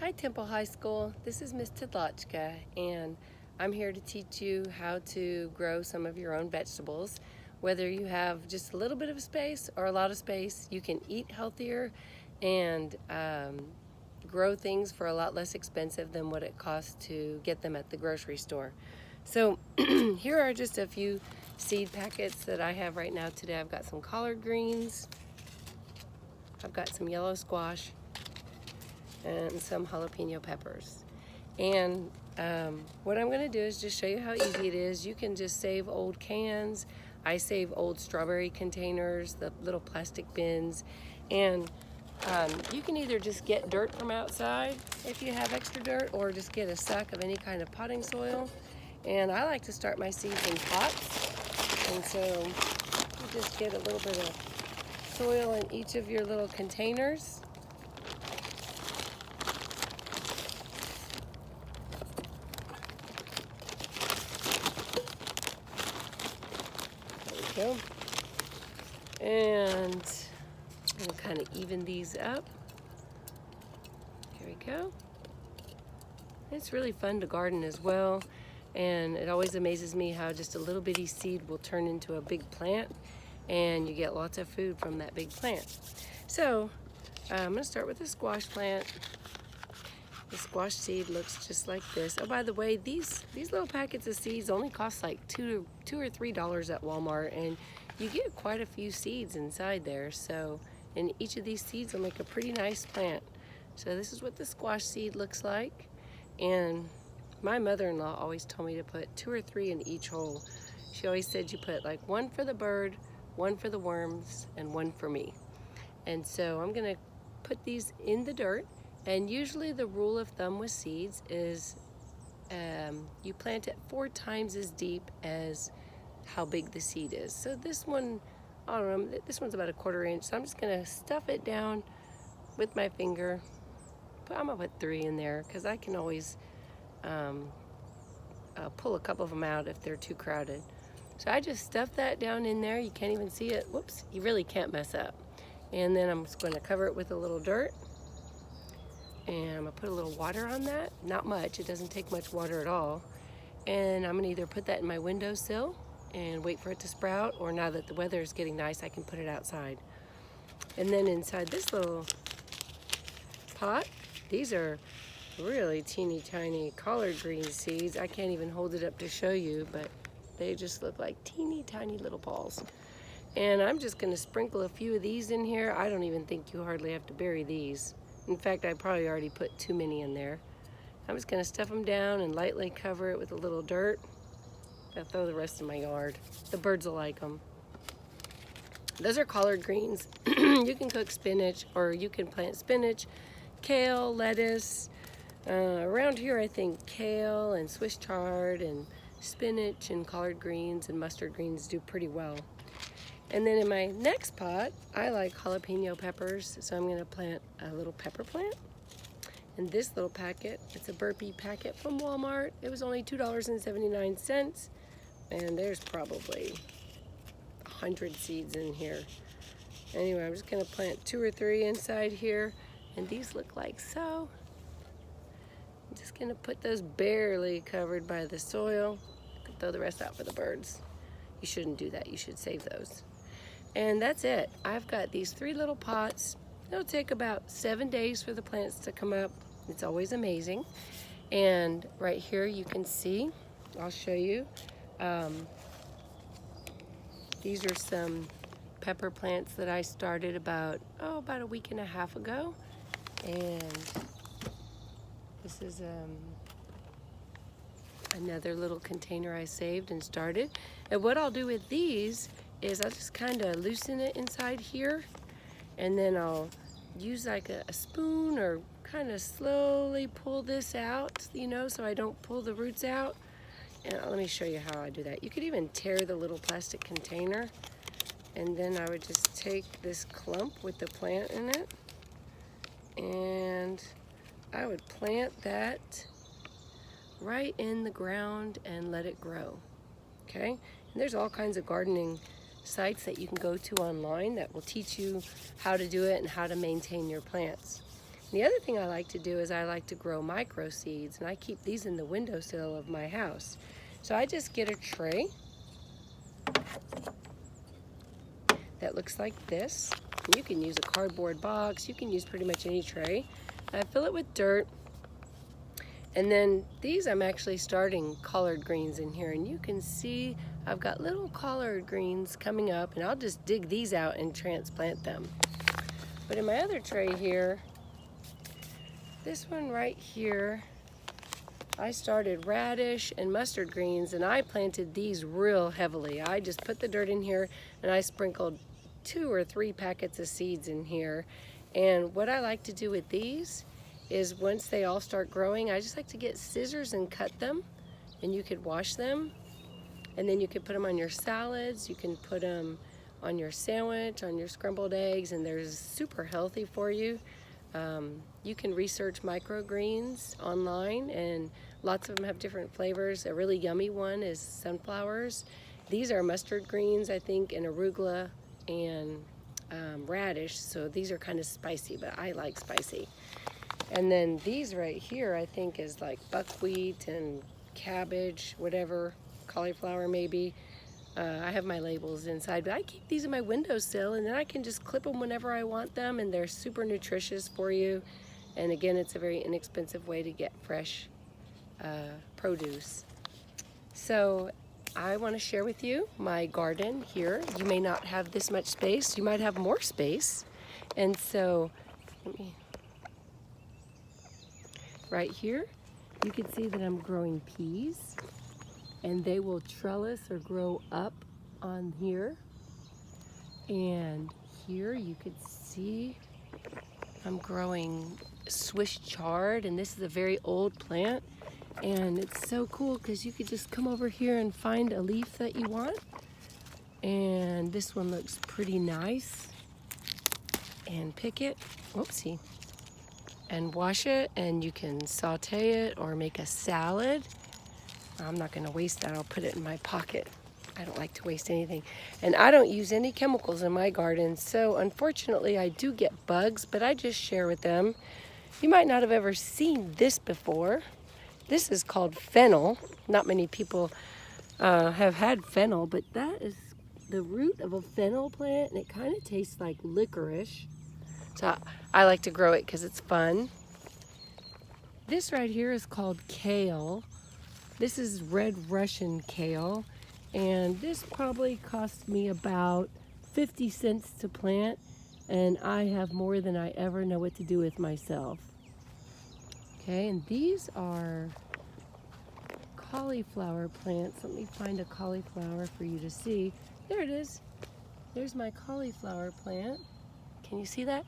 Hi Temple High School, this is Miss Tidlachka, and I'm here to teach you how to grow some of your own vegetables. Whether you have just a little bit of space or a lot of space, you can eat healthier and grow things for a lot less expensive than what it costs to get them at the grocery store. So here are just a few seed packets that I have right now today. I've got some collard greens, I've got some yellow squash, and some jalapeno peppers. And what I'm going to do is just show you how easy it is. You can just save old cans. I save old strawberry containers, the little plastic bins, and you can either just get dirt from outside if you have extra dirt, or just get a sack of any kind of potting soil. And I like to start my seeds in pots, and so you just get a little bit of soil in each of your little containers. Go. And I'm going to kind of even these up. Here we go. It's really fun to garden as well, and it always amazes me how just a little bitty seed will turn into a big plant, and you get lots of food from that big plant. So I'm going to start with the squash plant. The squash seed looks just like this. Oh, by the way, these little packets of seeds only cost like $2 or $3 at Walmart, and you get quite a few seeds inside there. So, and each of these seeds will make a pretty nice plant. So this is what the squash seed looks like. And my mother-in-law always told me to put 2 or 3 in each hole. She always said you put like 1 for the bird, 1 for the worms, and 1 for me. And so I'm gonna put these in the dirt. And usually the rule of thumb with seeds is you plant it 4 times as deep as how big the seed is. So this one, I don't know, this one's about 1/4 inch. So I'm just gonna stuff it down with my finger. I'm gonna put 3 in there because I can always pull a couple of them out if they're too crowded. So I just stuff that down in there. You can't even see it. Whoops, you really can't mess up. And then I'm just gonna cover it with a little dirt. And I'm gonna put a little water on that. Not much, it doesn't take much water at all. And I'm gonna either put that in my windowsill and wait for it to sprout, or now that the weather is getting nice, I can put it outside. And then inside this little pot, these are really teeny tiny collard green seeds. I can't even hold it up to show you, but they just look like teeny tiny little balls. And I'm just gonna sprinkle a few of these in here. I don't even think you hardly have to bury these. In fact, I probably already put too many in there. I'm just gonna stuff them down and lightly cover it with a little dirt. I'll throw the rest in my yard. The birds will like them. Those are collard greens. You can cook spinach, or you can plant spinach, kale, lettuce. Around here, I think kale and Swiss chard and spinach and collard greens and mustard greens do pretty well. And then in my next pot, I like jalapeno peppers, so I'm gonna plant a little pepper plant. And this little packet, it's a burpee packet from Walmart. It was only $2.79, and there's probably 100 seeds in here. Anyway, I'm just gonna plant 2 or 3 inside here, and these look like so. I'm just gonna put those barely covered by the soil. I can throw the rest out for the birds. You shouldn't do that, you should save those. And that's it. I've got these 3 little pots. It'll take about 7 days for the plants to come up. It's always amazing. And right here you can see, I'll show you. These are some pepper plants that I started about a week and a half ago. And this is another little container I saved and started. And what I'll do with these is I'll just kind of loosen it inside here, and then I'll use like a spoon or kind of slowly pull this out, you know, so I don't pull the roots out. And let me show you how I do that. You could even tear the little plastic container, and then I would just take this clump with the plant in it, and I would plant that right in the ground and let it grow, okay? And there's all kinds of gardening sites that you can go to online that will teach you how to do it and how to maintain your plants. The other thing I like to do is I like to grow micro seeds, and I keep these in the windowsill of my house. So I just get a tray that looks like this. You can use a cardboard box, you can use pretty much any tray. I fill it with dirt, and then these I'm actually starting collard greens in here, and you can see I've got little collard greens coming up, and I'll just dig these out and transplant them. But in my other tray here, this one right here, I started radish and mustard greens, and I planted these real heavily. I just put the dirt in here and I sprinkled 2 or 3 packets of seeds in here. And what I like to do with these is once they all start growing, I just like to get scissors and cut them, and you could wash them, and then you could put them on your salads, you can put them on your sandwich, on your scrambled eggs, and they're super healthy for you. You can research microgreens online, and lots of them have different flavors. A really yummy one is sunflowers. These are mustard greens, I think, and arugula and radish, so these are kind of spicy, but I like spicy. And then these right here, I think, is like buckwheat and cabbage, whatever, cauliflower maybe. I have my labels inside, but I keep these in my windowsill, and then I can just clip them whenever I want them, and they're super nutritious for you. And again, it's a very inexpensive way to get fresh produce. So I want to share with you my garden here. You may not have this much space, you might have more space. And so right here, you can see that I'm growing peas, and they will trellis or grow up on here. And here you could see I'm growing Swiss chard, and this is a very old plant, and it's so cool because you could just come over here and find a leaf that you want. And this one looks pretty nice, and pick it, whoopsie, and wash it, and you can saute it or make a salad. I'm not going to waste that. I'll put it in my pocket. I don't like to waste anything. And I don't use any chemicals in my garden, so unfortunately I do get bugs, but I just share with them. You might not have ever seen this before. This is called fennel. Not many people have had fennel, but that is the root of a fennel plant, and it kind of tastes like licorice. So I like to grow it because it's fun. This right here is called kale. This is red Russian kale, and this probably cost me about 50 cents to plant, and I have more than I ever know what to do with myself. Okay, and these are cauliflower plants. Let me find a cauliflower for you to see. There it is. There's my cauliflower plant. Can you see that?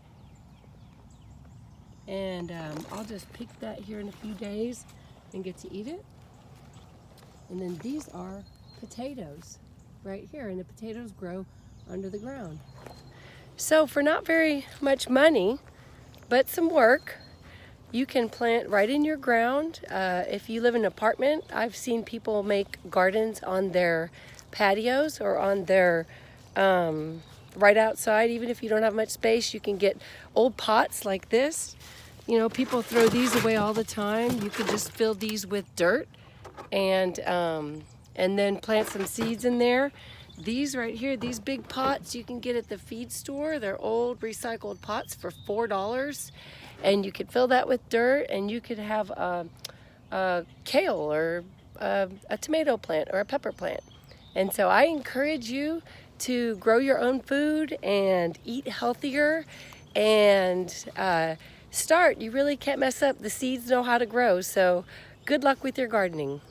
And I'll just pick that here in a few days and get to eat it. And then these are potatoes right here, and the potatoes grow under the ground. So for not very much money, but some work, you can plant right in your ground. If you live in an apartment, I've seen people make gardens on their patios or on their right outside. Even if you don't have much space, you can get old pots like this. You know, people throw these away all the time. You could just fill these with dirt and then plant some seeds in there. These right here, these big pots you can get at the feed store. They're old recycled pots for $4, and you could fill that with dirt, and you could have a kale or a tomato plant or a pepper plant. And so I encourage you to grow your own food and eat healthier and start. You really can't mess up. The seeds know how to grow, so good luck with your gardening.